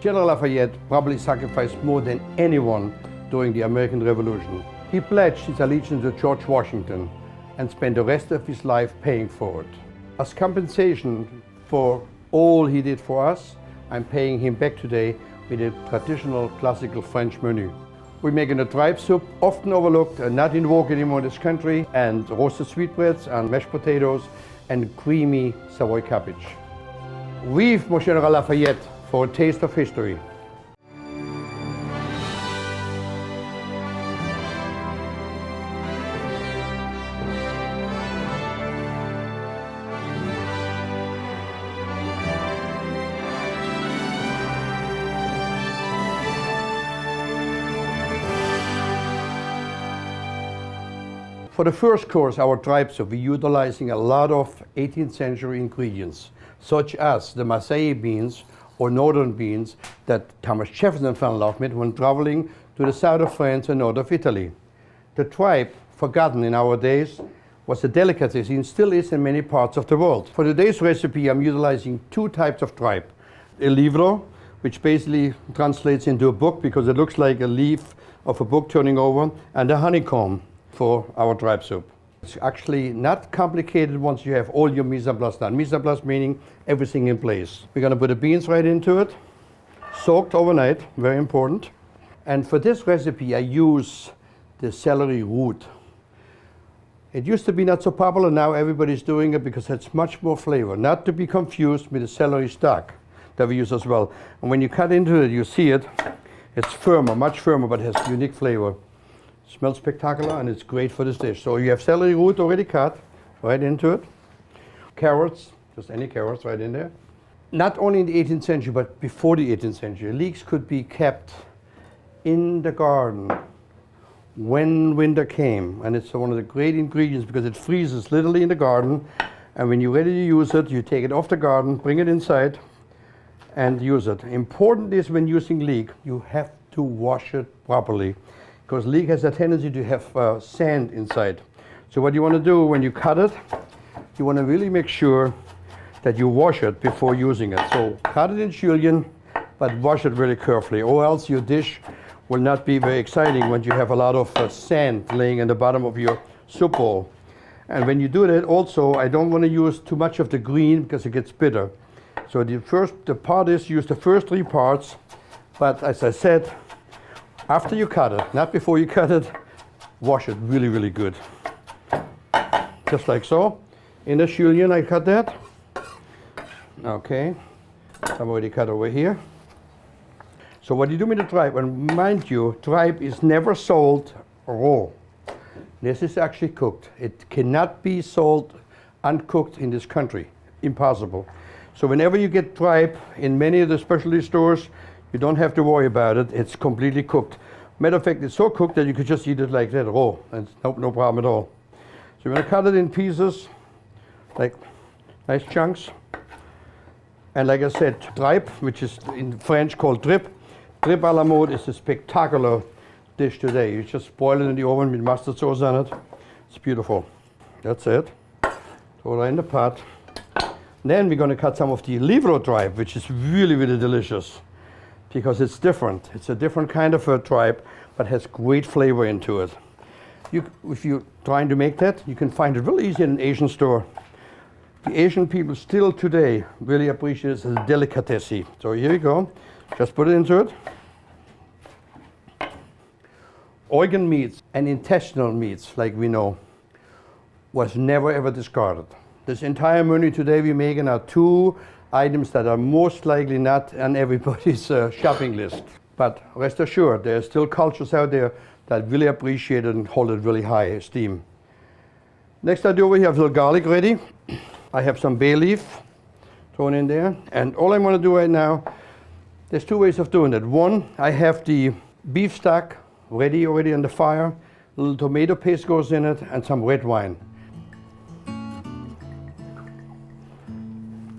General Lafayette probably sacrificed more than anyone during the American Revolution. He pledged his allegiance to George Washington and spent the rest of his life paying for it. As compensation for all he did for us, I'm paying him back today with a traditional classical French menu. We're making a tripe soup, often overlooked and not in vogue anymore in this country, and roasted sweetbreads and mashed potatoes and creamy Savoy cabbage. Vive mon General Lafayette for a taste of history. For the first course, our tripe soup, we're utilizing a lot of 18th century ingredients, such as the Marseille beans or northern beans that Thomas Jefferson fell in love with when traveling to the south of France and north of Italy. The tripe, forgotten in our days, was a delicacy and still is in many parts of the world. For today's recipe, I'm utilizing two types of tripe. A livro, which basically translates into a book because it looks like a leaf of a book turning over, and a honeycomb for our tripe soup. It's actually not complicated once you have all your mise en place done. Mise en place meaning everything in place. We're going to put the beans right into it, soaked overnight, very important. And for this recipe, I use the celery root. It used to be not so popular, now everybody's doing it because it's much more flavor, not to be confused with the celery stalk that we use as well. And when you cut into it, you see it, it's firmer, much firmer, but it has unique flavor. Smells spectacular and it's great for this dish. So you have celery root already cut right into it. Carrots, just any carrots right in there. Not only in the 18th century, but before the 18th century, leeks could be kept in the garden when winter came. And it's one of the great ingredients because it freezes literally in the garden. And when you're ready to use it, you take it off the garden, bring it inside and use it. Important is when using leek, you have to wash it properly, because leek has a tendency to have sand inside. So what you want to do when you cut it, you want to really make sure that you wash it before using it. So cut it in julienne, but wash it really carefully, or else your dish will not be very exciting when you have a lot of sand laying in the bottom of your soup bowl. And when you do that also, I don't want to use too much of the green because it gets bitter. So the part is use the first three parts, but as I said, after you cut it, not before you cut it, wash it really, really good. Just like so. In the julienne, I cut that. Okay, I'm already cut over here. So what you do with the tripe, and mind you, tripe is never sold raw. This is actually cooked. It cannot be sold uncooked in this country. Impossible. So whenever you get tripe in many of the specialty stores, you don't have to worry about it. It's completely cooked. Matter of fact, it's so cooked that you could just eat it like that, raw. And no problem at all. So you're going to cut it in pieces, like nice chunks. And like I said, tripe, which is in French called tripe. Tripe à la mode is a spectacular dish today. You just boil it in the oven with mustard sauce on it. It's beautiful. That's it. Throw it in the pot. Then we're going to cut some of the livro tripe, which is really, really delicious, because it's different. It's a different kind of a tripe, but has great flavor into it. If you're trying to make that, you can find it really easy in an Asian store. The Asian people still today really appreciate it as a delicacy. So here you go. Just put it into it. Organ meats and intestinal meats, like we know, was never ever discarded. This entire menu today we're making are two items that are most likely not on everybody's shopping list. But rest assured, there are still cultures out there that really appreciate it and hold it really high esteem. Next I do over here, I have a little garlic ready. I have some bay leaf thrown in there. And all I'm going to do right now, there's two ways of doing it. One, I have the beef stock ready already on the fire. A little tomato paste goes in it and some red wine.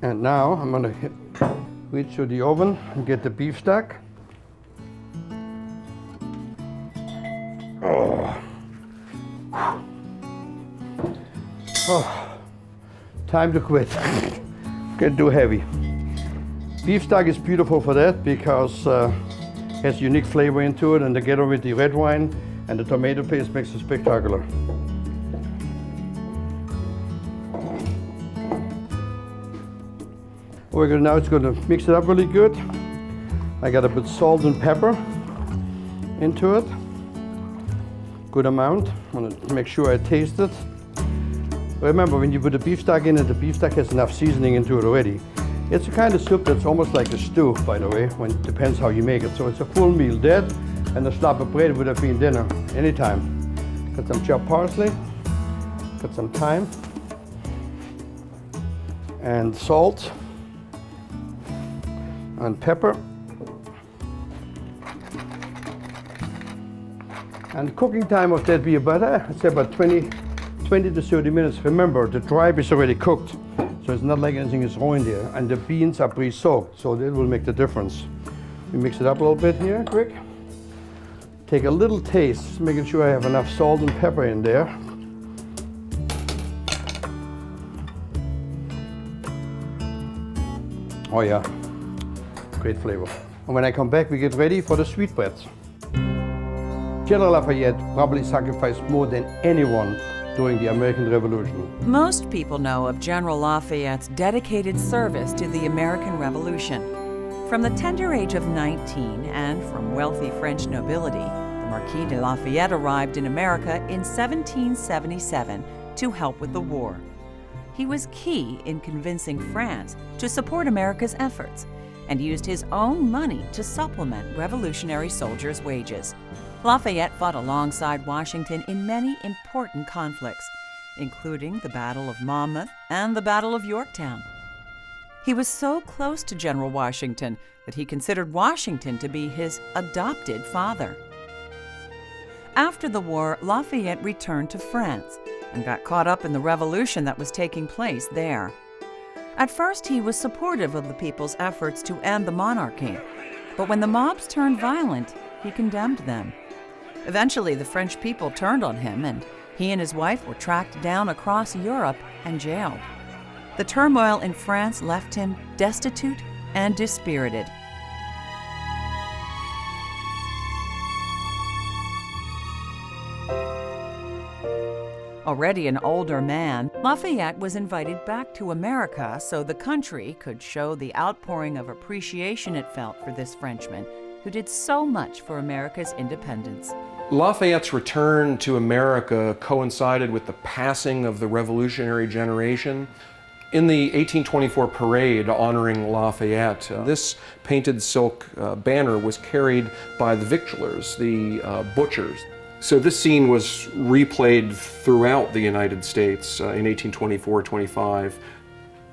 And now I'm going to reach to the oven and get the beef stock. Oh, time to quit. Get too heavy. Beef stock is beautiful for that because it has unique flavor into it, and together with the red wine and the tomato paste makes it spectacular. What we're going to now is going to mix it up really good. I got to put salt and pepper into it. Good amount. I want to make sure I taste it. Remember, when you put the beef stock in it, the beef stock has enough seasoning into it already. It's a kind of soup that's almost like a stew, by the way, when it depends how you make it. So it's a full meal. That and a slab of bread would have been dinner anytime. Got some chopped parsley, got some thyme, and salt, and pepper. And the cooking time of that be about, I'd say about 20 to 30 minutes. Remember, the tripe is already cooked, so it's not like anything is raw in there. And the beans are pre-soaked, so that will make the difference. We mix it up a little bit here, quick. Take a little taste, making sure I have enough salt and pepper in there. Oh yeah, great flavor. And when I come back, we get ready for the sweetbreads. General Lafayette probably sacrificed more than anyone during the American Revolution. Most people know of General Lafayette's dedicated service to the American Revolution. From the tender age of 19 and from wealthy French nobility, the Marquis de Lafayette arrived in America in 1777 to help with the war. He was key in convincing France to support America's efforts and used his own money to supplement revolutionary soldiers' wages. Lafayette fought alongside Washington in many important conflicts, including the Battle of Monmouth and the Battle of Yorktown. He was so close to General Washington that he considered Washington to be his adopted father. After the war, Lafayette returned to France and got caught up in the revolution that was taking place there. At first, he was supportive of the people's efforts to end the monarchy, but when the mobs turned violent, he condemned them. Eventually, the French people turned on him, and he and his wife were tracked down across Europe and jailed. The turmoil in France left him destitute and dispirited. Already an older man, Lafayette was invited back to America so the country could show the outpouring of appreciation it felt for this Frenchman who did so much for America's independence. Lafayette's return to America coincided with the passing of the Revolutionary generation. In the 1824 parade honoring Lafayette, this painted silk banner was carried by the victualers, the butchers. So this scene was replayed throughout the United States in 1824-25.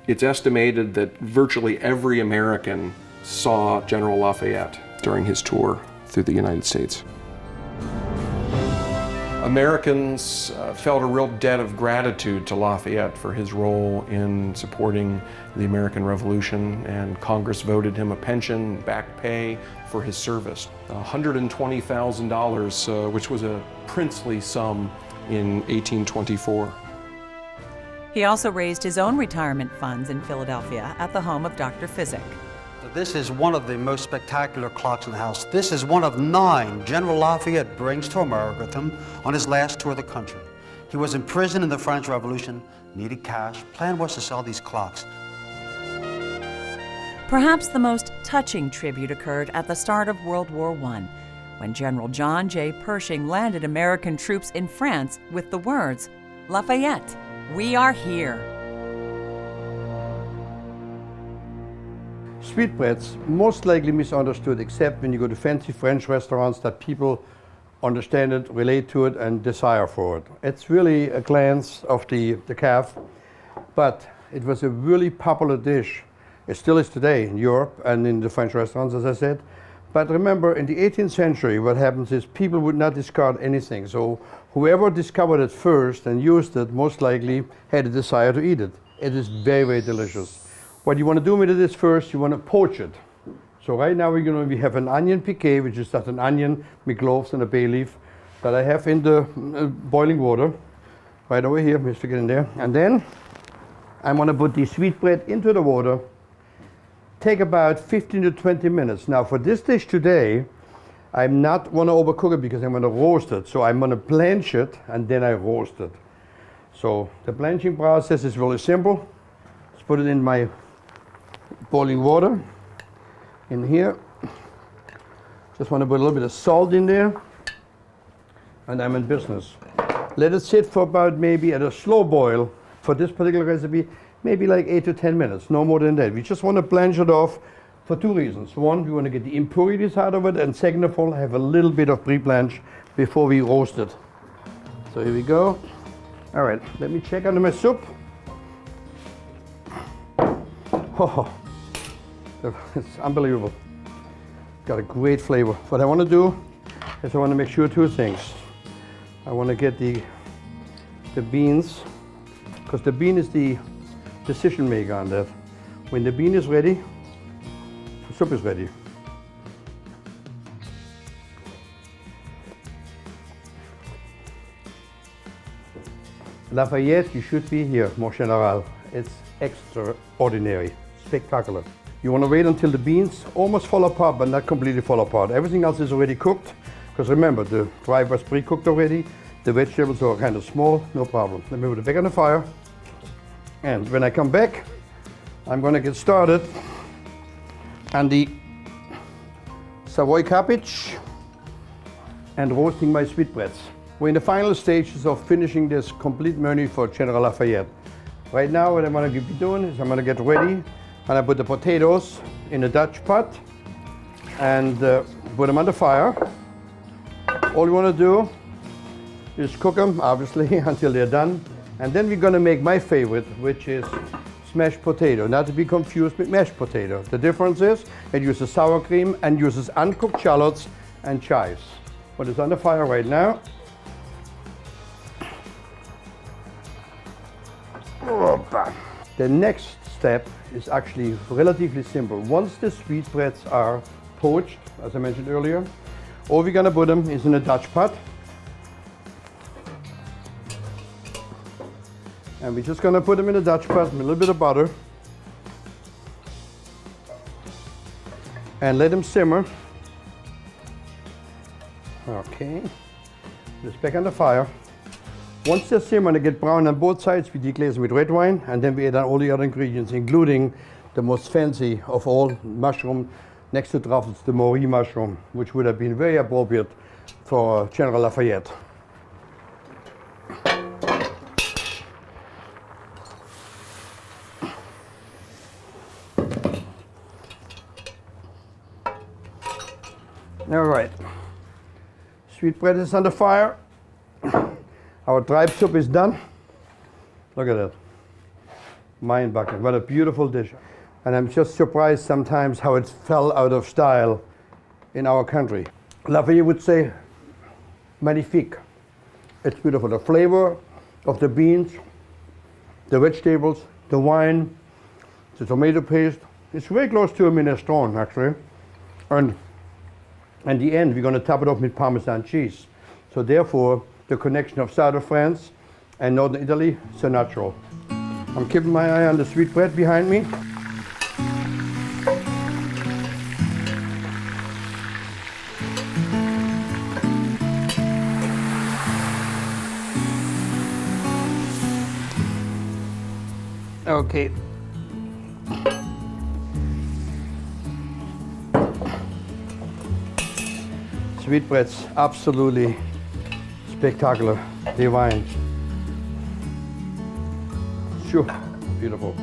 It's estimated that virtually every American saw General Lafayette during his tour through the United States. Americans felt a real debt of gratitude to Lafayette for his role in supporting the American Revolution, and Congress voted him a pension, back pay for his service. $120,000, which was a princely sum in 1824. He also raised his own retirement funds in Philadelphia at the home of Dr. Physic. This is one of the most spectacular clocks in the house. This is one of 9 General Lafayette brings to America with him on his last tour of the country. He was imprisoned in the French Revolution, needed cash. Plan was to sell these clocks. Perhaps the most touching tribute occurred at the start of World War I, when General John J. Pershing landed American troops in France with the words, "Lafayette, we are here." Sweetbreads, most likely misunderstood, except when you go to fancy French restaurants that people understand it, relate to it, and desire for it. It's really a glance of the calf, but it was a really popular dish. It still is today in Europe and in the French restaurants, as I said. But remember, in the 18th century, what happens is people would not discard anything. So whoever discovered it first and used it, most likely had a desire to eat it. It is very, very delicious. What you want to do with it is first, you want to poach it. So right now we have an onion piqué, which is just an onion with cloves and a bay leaf that I have in the boiling water. Right over here, stick it in there. And then I'm going to put the sweetbread into the water take about 15 to 20 minutes. Now for this dish today, I'm not want to overcook it because I'm going to roast it. So I'm going to blanch it and then I roast it. So the blanching process is really simple. Let's put it in my boiling water in here. Just want to put a little bit of salt in there and I'm in business. Let it sit for about maybe at a slow boil for this particular recipe, maybe like 8 to 10 minutes, no more than that. We just want to blanch it off for two reasons. One, we want to get the impurities out of it, and second of all, have a little bit of pre-blanch before we roast it. So here we go. All right, let me check under my soup. Oh, it's unbelievable. Got a great flavor. What I want to do is I want to make sure two things. I want to get the beans, because the bean is the decision maker on that. When the bean is ready, the soup is ready. Lafayette, you should be here, mon général. It's extraordinary, spectacular. You want to wait until the beans almost fall apart, but not completely fall apart. Everything else is already cooked, because remember, the tripe was pre-cooked already. The vegetables are kind of small, no problem. Let me put it back on the fire. And when I come back, I'm going to get started on the Savoy cabbage and roasting my sweetbreads. We're in the final stages of finishing this complete menu for General Lafayette. Right now, what I'm going to be doing is I'm going to get ready, and I put the potatoes in a Dutch pot and put them on the fire. All you want to do is cook them, obviously, until they're done. And then we're going to make my favorite, which is smashed potato, not to be confused with mashed potato. The difference is it uses sour cream and uses uncooked shallots and chives. But it's on the fire right now. The next step is actually relatively simple. Once the sweetbreads are poached, as I mentioned earlier, all we're going to put them is in a Dutch pot. And we're just going to put them in a Dutch pot with a little bit of butter and let them simmer. Okay, just back on the fire. Once they simmer and they get brown on both sides, we deglaze them with red wine, and then we add on all the other ingredients, including the most fancy of all mushroom next to truffles, the Maury mushroom, which would have been very appropriate for General Lafayette. All right, sweetbread is on the fire. Our tripe soup is done. Look at that. Mind-boggling. What a beautiful dish. And I'm just surprised sometimes how it fell out of style in our country. Lafayette would say, magnifique. It's beautiful. The flavor of the beans, the vegetables, the wine, the tomato paste. It's very close to a minestrone, actually. And in the end, we're going to top it off with Parmesan cheese. So therefore, the connection of south of France and northern Italy is so natural. I'm keeping my eye on the sweetbread behind me. Okay. Sweetbreads, absolutely spectacular, divine. Sure, beautiful.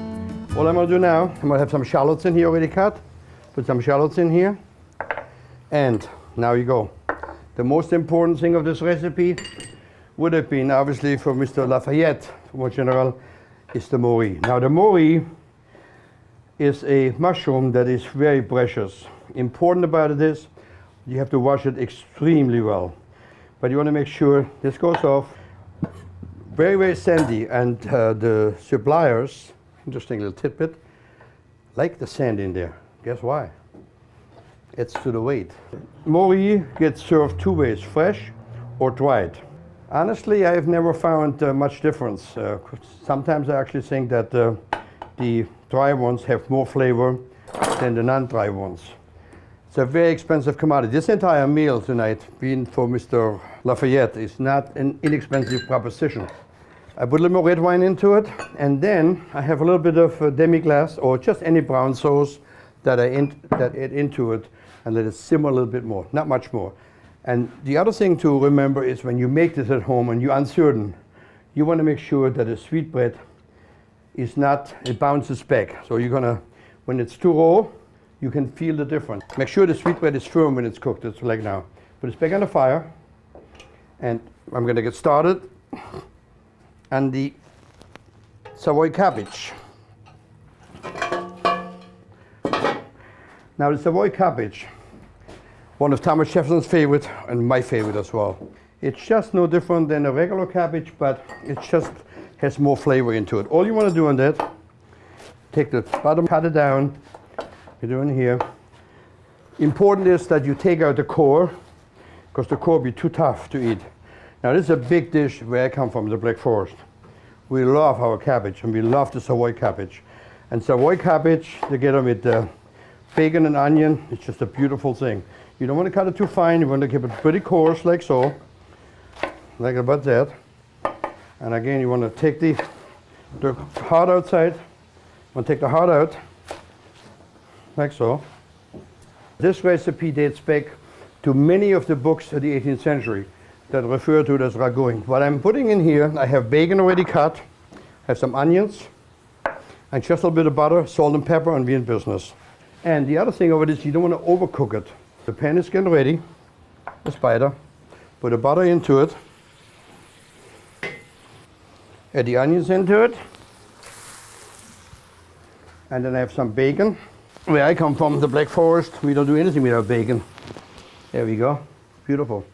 All I'm gonna do now, I'm gonna have some shallots in here already cut. Put some shallots in here. And now you go. The most important thing of this recipe would have been, obviously, for Mr. Lafayette, more general, is the Maury. Now the Maury is a mushroom that is very precious. Important about it is, you have to wash it extremely well. But you want to make sure this goes off. Very, very sandy, and the suppliers, interesting little tidbit, like the sand in there. Guess why? It's to the weight. Maury gets served two ways, fresh or dried. Honestly, I have never found much difference. Sometimes I actually think that the dry ones have more flavor than the non-dry ones. It's a very expensive commodity. This entire meal tonight, being for Mr. Lafayette, is not an inexpensive proposition. I put a little more red wine into it, and then I have a little bit of demi-glace or just any brown sauce that I add into it and let it simmer a little bit more, not much more. And the other thing to remember is when you make this at home and you're uncertain, you want to make sure that the sweetbread is not, it bounces back. So you're gonna, when it's too raw, you can feel the difference. Make sure the sweetbread is firm when it's cooked. It's like now. Put it back on the fire, and I'm gonna get started on the Savoy cabbage. Now the Savoy cabbage, one of Thomas Jefferson's favorite and my favorite as well. It's just no different than a regular cabbage, but it just has more flavor into it. All you want to do on that, take the bottom, cut it down. You're doing here. Important is that you take out the core, because the core will be too tough to eat. Now this is a big dish where I come from, the Black Forest. We love our cabbage, and we love the Savoy cabbage. And Savoy cabbage, together with the bacon and onion, it's just a beautiful thing. You don't want to cut it too fine, you want to keep it pretty coarse, like so. Like about that. And again, you want to take the heart outside. You want to take the heart out, like so. This recipe dates back to many of the books of the 18th century that refer to it as ragouing. What I'm putting in here, I have bacon already cut, I have some onions, and just a little bit of butter, salt and pepper, and be in business. And the other thing of it is you don't want to overcook it. The pan is getting ready, the spider. Put the butter into it. Add the onions into it. And then I have some bacon. Where I come from, the Black Forest, we don't do anything without bacon. There we go. Beautiful.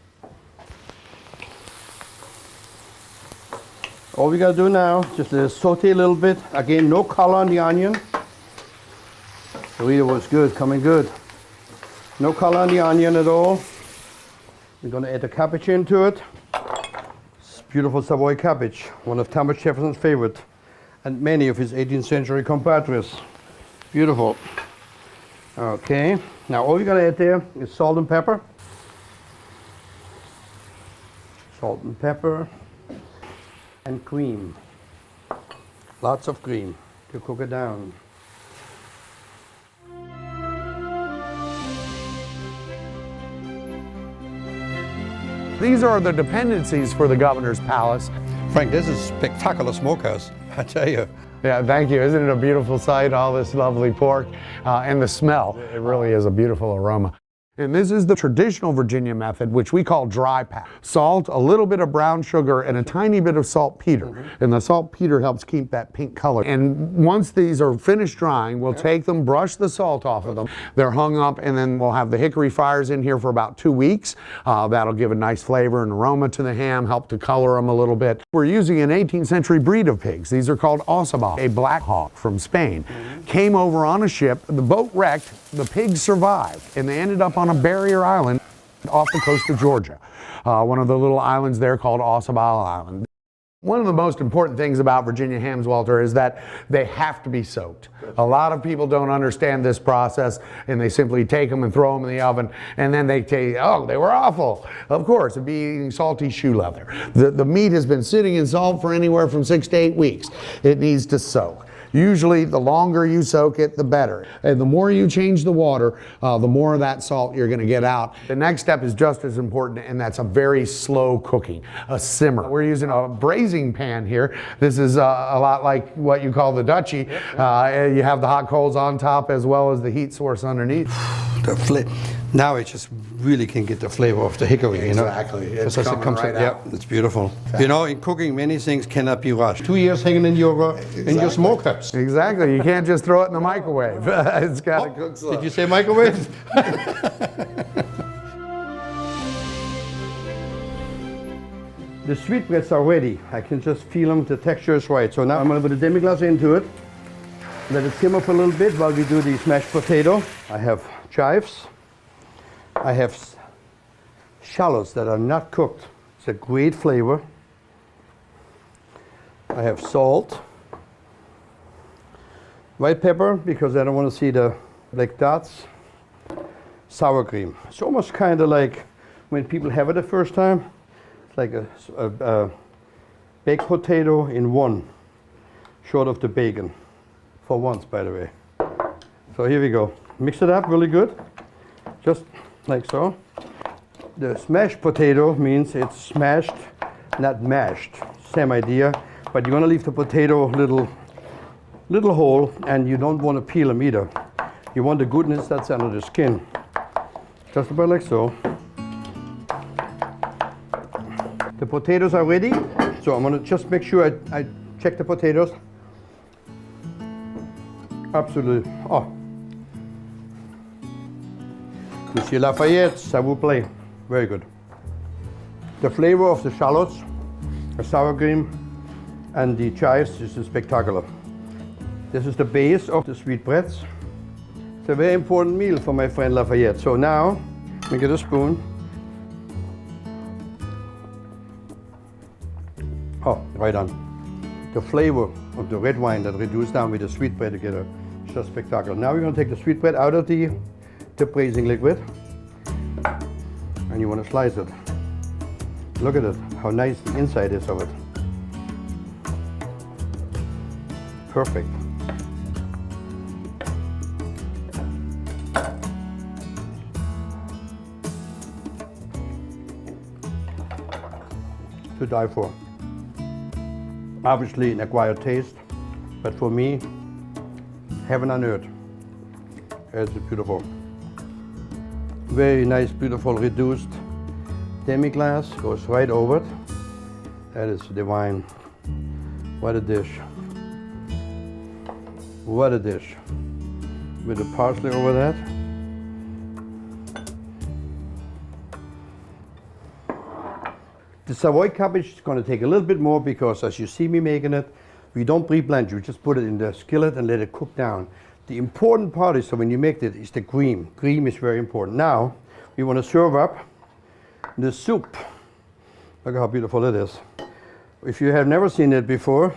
All we gotta do now, just saute a little bit. Again, no color on the onion. The reader was good, coming good. No color on the onion at all. We're gonna add the cabbage into it. It's beautiful Savoy cabbage, one of Thomas Jefferson's favorite, and many of his 18th century compatriots. Beautiful. Okay, now all we're gonna add there is salt and pepper. Salt and pepper. And cream. Lots of cream to cook it down. These are the dependencies for the governor's palace. Frank, this is spectacular smokehouse, I tell you. Yeah, thank you. Isn't it a beautiful sight, all this lovely pork and the smell? It really is a beautiful aroma. And this is the traditional Virginia method, which we call dry pack. Salt, a little bit of brown sugar, and a tiny bit of saltpeter. And the saltpeter helps keep that pink color. And once these are finished drying, we'll take them, brush the salt off of them. They're hung up, and then we'll have the hickory fires in here for about 2 weeks. That'll give a nice flavor and aroma to the ham, help to color them a little bit. We're using an 18th century breed of pigs. These are called Osaba, a black hawk from Spain. Came over on a ship, the boat wrecked, the pigs survived, and they ended up on a barrier island off the coast of Georgia. One of the little islands there called Osaba Island. One of the most important things about Virginia hams, Walter, is that they have to be soaked. A lot of people don't understand this process, and they simply take them and throw them in the oven, and then they say, oh, they were awful. Of course, it'd be eating salty shoe leather. The meat has been sitting in salt for anywhere from 6 to 8 weeks. It needs to soak. Usually, the longer you soak it, the better. And the more you change the water, the more of that salt you're gonna get out. The next step is just as important, and that's a very slow cooking, a simmer. We're using a braising pan here. This is a lot like what you call the Dutchie. You have the hot coals on top as well as the heat source underneath. Now it just really can get the flavor of the hickory, you know. Exactly. It's right out. Yeah, it's beautiful. You know, in cooking, many things cannot be rushed. 2 years hanging in your smokehouse. Exactly. You can't just throw it in the microwave. It's got to cook slow. Did you say microwave? The sweetbreads are ready. I can just feel them. The texture is right. So now I'm going to put the demi-glace into it. Let it simmer for a little bit while we do the smashed potato. I have chives. I have shallots that are not cooked. It's a great flavor. I have salt. White pepper, because I don't want to see the Like that's sour cream. It's almost kind of like when people have it the first time. It's like a baked potato in one, short of the bacon. For once, by the way. So here we go. Mix it up really good, just like so. The smashed potato means it's smashed, not mashed. Same idea, but you want to leave the potato little whole, and you don't want to peel them either. You want the goodness that's under the skin. Just about like so. The potatoes are ready, so I'm going to just make sure I check the potatoes. Absolutely. Oh. Monsieur Lafayette, ça vous plaît. Very good. The flavor of the shallots, the sour cream, and the chives is spectacular. This is the base of the sweetbreads. It's a very important meal for my friend Lafayette. So now, let me get a spoon. Oh, right on. The flavor of the red wine that reduced down with the sweetbread together is just spectacular. Now we're going to take the sweetbread out of the braising liquid, and you want to slice it. Look at it, how nice the inside is of it. Perfect. To die for. Obviously an acquired taste, but for me, heaven on earth. It's beautiful. Very nice, beautiful, reduced demi-glace goes right over it. That is divine. What a dish. What a dish. With the parsley over that. The Savoy cabbage is going to take a little bit more because as you see me making it, we don't pre-blanch, you just put it in the skillet and let it cook down. The important part is, so when you make it, is the cream. Cream is very important. Now, we want to serve up the soup. Look how beautiful it is. If you have never seen it before,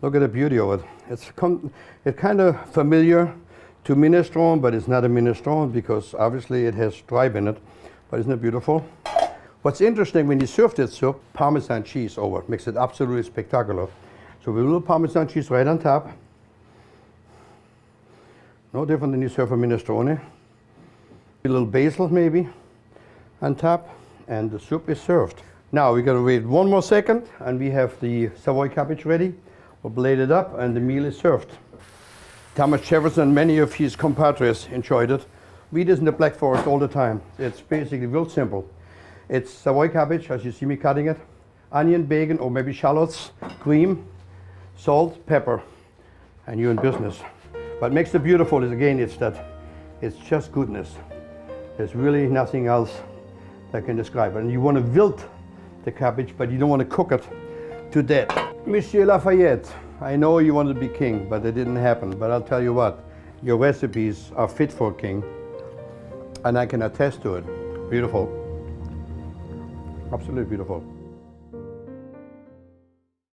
look at the beauty of it. It's kind of familiar to minestrone, but it's not a minestrone because obviously it has tripe in it. But isn't it beautiful? What's interesting, when you serve this soup, Parmesan cheese over it makes it absolutely spectacular. So with a little Parmesan cheese right on top. No different than you serve a minestrone. A little basil maybe on top, and the soup is served. Now we're going to wait one more second, and we have the Savoy cabbage ready. We'll blade it up, and the meal is served. Thomas Jefferson, many of his compatriots enjoyed it. We eat this in the Black Forest all the time. It's basically real simple. It's Savoy cabbage, as you see me cutting it, onion, bacon, or maybe shallots, cream, salt, pepper, and you're in business. What makes it beautiful is, again, it's just goodness. There's really nothing else that can describe it. And you want to wilt the cabbage, but you don't want to cook it to death. Monsieur Lafayette, I know you wanted to be king, but it didn't happen. But I'll tell you what, your recipes are fit for a king, and I can attest to it. Beautiful. Absolutely beautiful.